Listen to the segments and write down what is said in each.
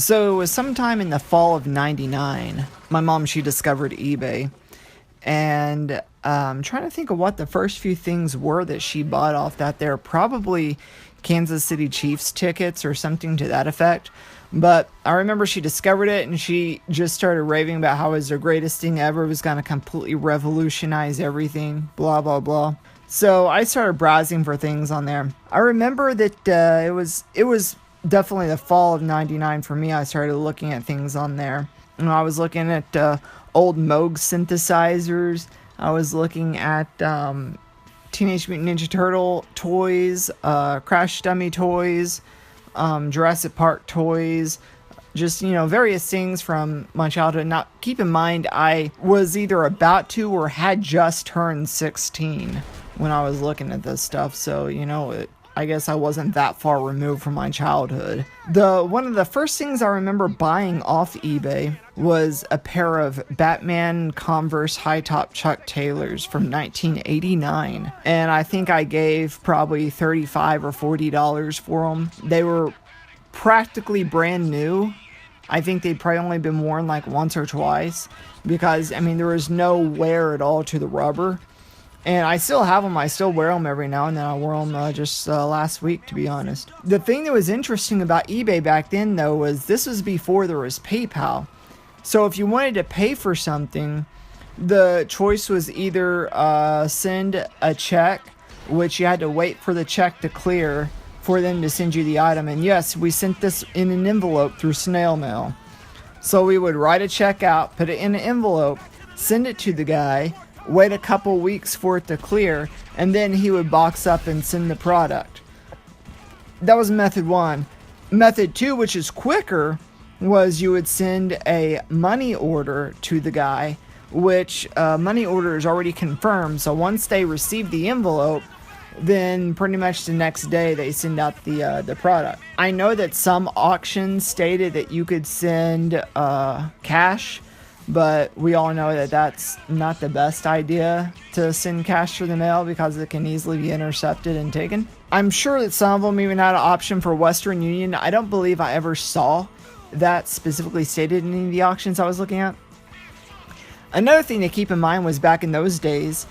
So it was sometime in the fall of '99. My mom, she discovered eBay. And I'm trying to think of what the first few things were that she bought off that there. Probably Kansas City Chiefs tickets or something to that effect. But I remember she discovered it and she just started raving about how it was the greatest thing ever. It was going to completely revolutionize everything, blah, blah, blah. So I started browsing for things on there. I remember that it was definitely the fall of '99 for me. I started looking at things on there. And I was looking at old Moog synthesizers. I was looking at Teenage Mutant Ninja Turtle toys, Crash Dummy toys, Jurassic Park toys, just, various things from my childhood. Now, keep in mind, I was either about to or had just turned 16 when I was looking at this stuff, so, I guess I wasn't that far removed from my childhood. One of the first things I remember buying off eBay was a pair of Batman Converse high-top Chuck Taylors from 1989. And I think I gave probably $35 or $40 for them. They were practically brand new. I think they'd probably only been worn like once or twice because, there was no wear at all to the rubber. And I still have them. I still wear them every now and then. I wore them just last week, to be honest. The thing that was interesting about eBay back then, though, was this was before there was PayPal. So if you wanted to pay for something, the choice was either send a check, which you had to wait for the check to clear for them to send you the item. And yes, we sent this in an envelope through snail mail. So we would write a check out, put it in an envelope, send it to the guy, wait a couple weeks for it to clear, and then he would box up and send the product. That was method one. Method two, which is quicker, was you would send a money order to the guy, which money order is already confirmed. So once they receive the envelope, then pretty much the next day they send out the product. I know that some auctions stated that you could send cash, but we all know that that's not the best idea to send cash through the mail because it can easily be intercepted and taken. I'm sure that some of them even had an option for Western Union. I don't believe I ever saw that specifically stated in any of the auctions I was looking at. Another thing to keep in mind was back in those days,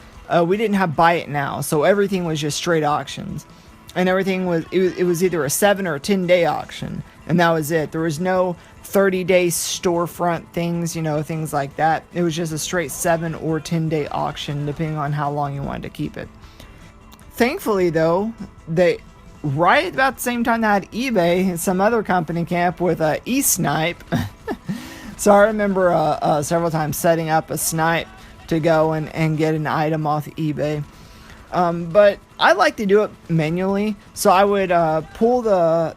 we didn't have buy it now, so everything was just straight auctions. And everything was, it was either a 7 or a 10-day auction, and that was it. There was no 30-day storefront things, things like that. It was just a straight 7 or 10-day auction, depending on how long you wanted to keep it. Thankfully, though, right about the same time they had eBay, some other company came up with eSnipe. So I remember several times setting up a snipe to go and get an item off eBay. But I like to do it manually, so I would pull the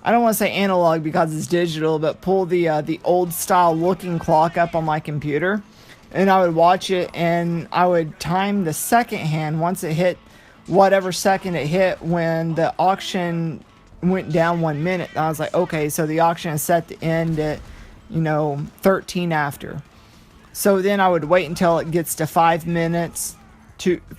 I don't want to say analog because it's digital, but pull the old style looking clock up on my computer, and I would watch it, and I would time the second hand once it hit whatever second it hit when the auction went down 1 minute. And I was like, okay, so the auction is set to end at 13 after. So then I would wait until it gets to 5 minutes,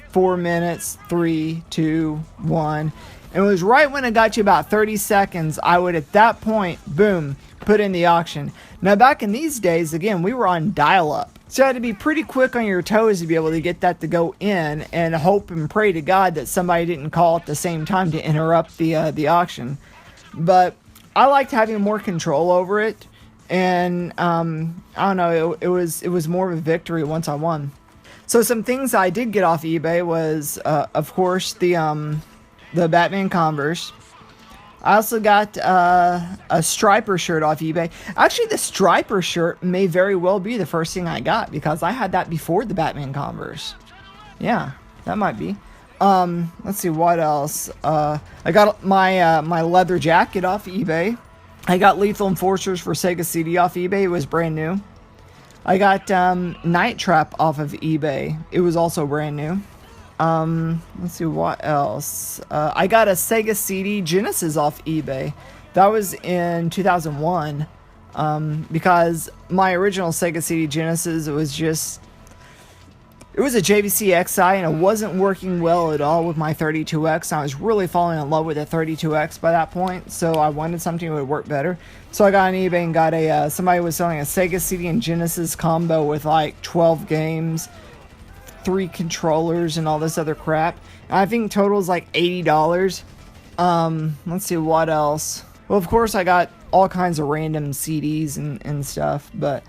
4 minutes, 3, 2, 1. And it was right when it got you about 30 seconds, I would at that point, boom, put in the auction. Now back in these days, again, we were on dial-up. So you had to be pretty quick on your toes to be able to get that to go in and hope and pray to God that somebody didn't call at the same time to interrupt the auction. But I liked having more control over it. And I don't know, it was more of a victory once I won. So some things I did get off eBay was, of course, the Batman Converse. I also got a Striper shirt off eBay. Actually, the Striper shirt may very well be the first thing I got because I had that before the Batman Converse. Yeah, that might be. Let's see what else. I got my leather jacket off eBay. I got Lethal Enforcers for Sega CD off eBay. It was brand new. I got Night Trap off of eBay. It was also brand new. Let's see what else. I got a Sega CD Genesis off eBay. That was in 2001. Because my original Sega CD Genesis, it It was a JVC XI, and it wasn't working well at all with my 32X. I was really falling in love with the 32X by that point, so I wanted something that would work better. So I got on eBay and got a, somebody was selling a Sega CD and Genesis combo with like 12 games, 3 controllers, and all this other crap. And I think total is like $80. Let's see what else. Well, of course, I got all kinds of random CDs and stuff, but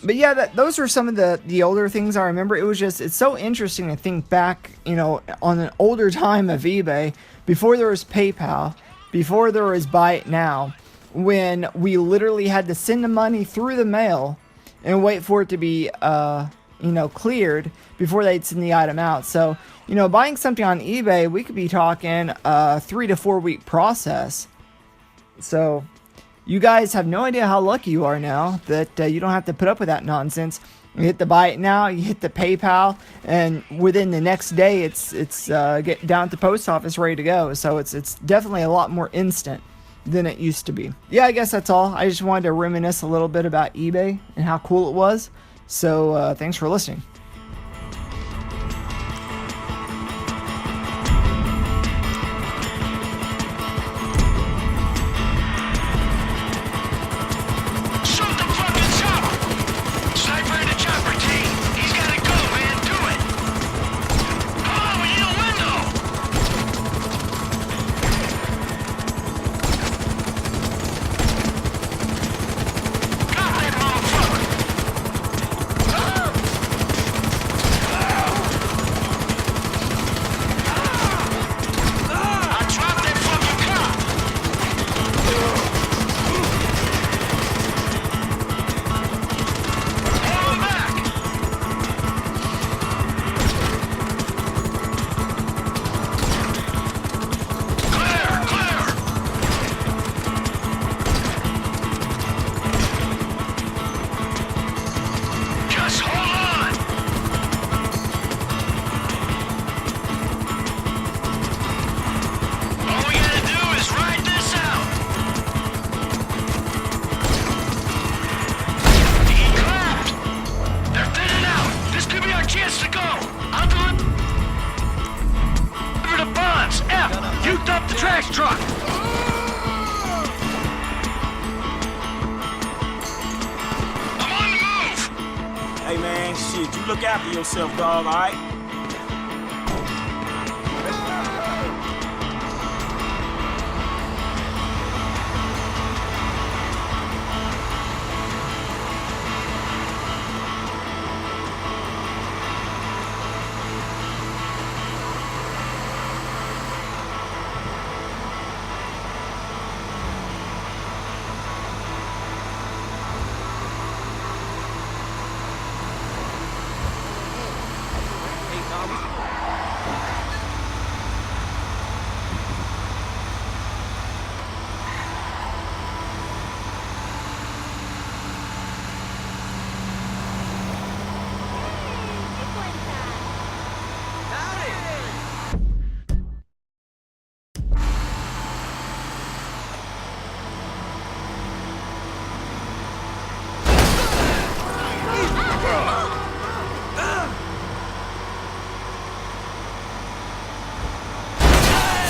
yeah, those were some of the older things I remember. It was just, it's so interesting to think back, you know, on an older time of eBay, before there was PayPal, before there was Buy It Now, when we literally had to send the money through the mail and wait for it to be, you know, cleared before they'd send the item out. So, you know, buying something on eBay, we could be talking a 3 to 4 week process. So you guys have no idea how lucky you are now that you don't have to put up with that nonsense. You hit the Buy It Now, you hit the PayPal, and within the next day, it's get down at the post office ready to go. So it's definitely a lot more instant than it used to be. Yeah, I guess that's all. I just wanted to reminisce a little bit about eBay and how cool it was. So thanks for listening. Trash truck! I'm on the move! Hey man, shit, you look after yourself, dog, alright?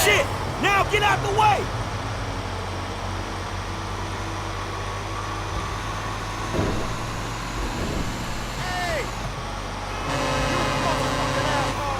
Shit! Now get out the way! Hey! You motherfucking asshole!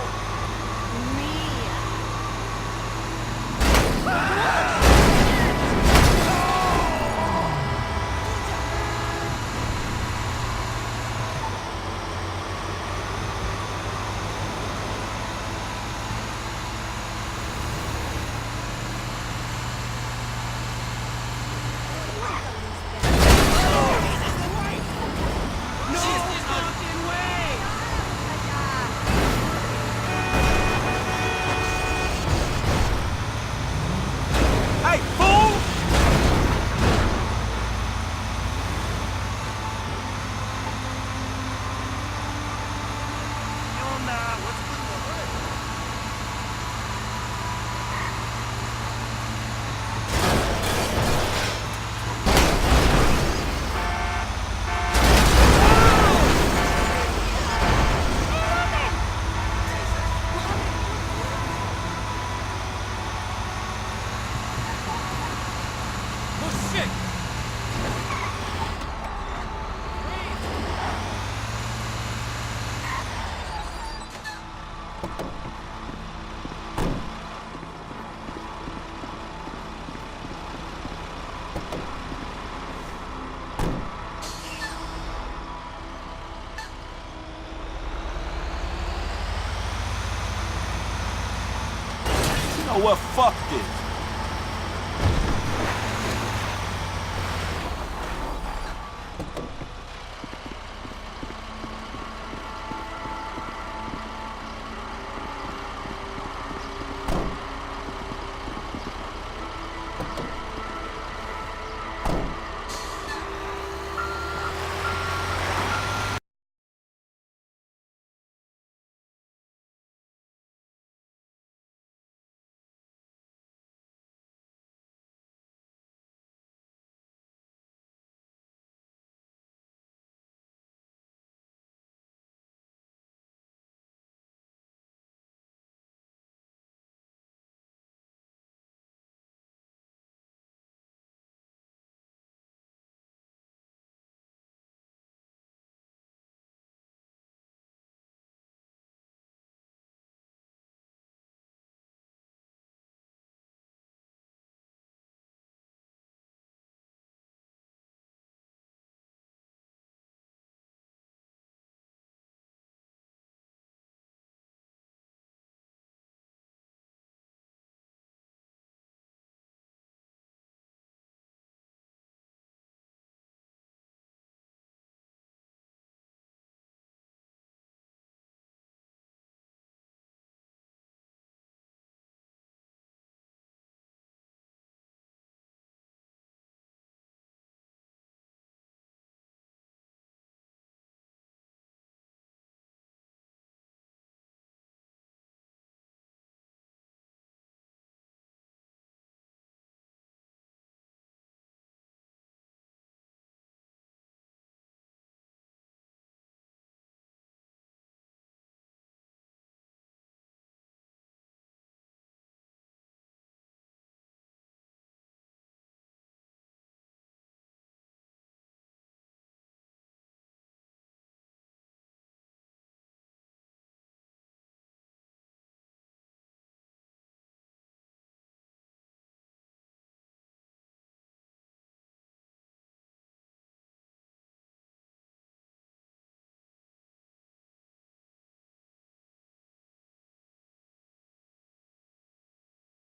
know what? Fuck this.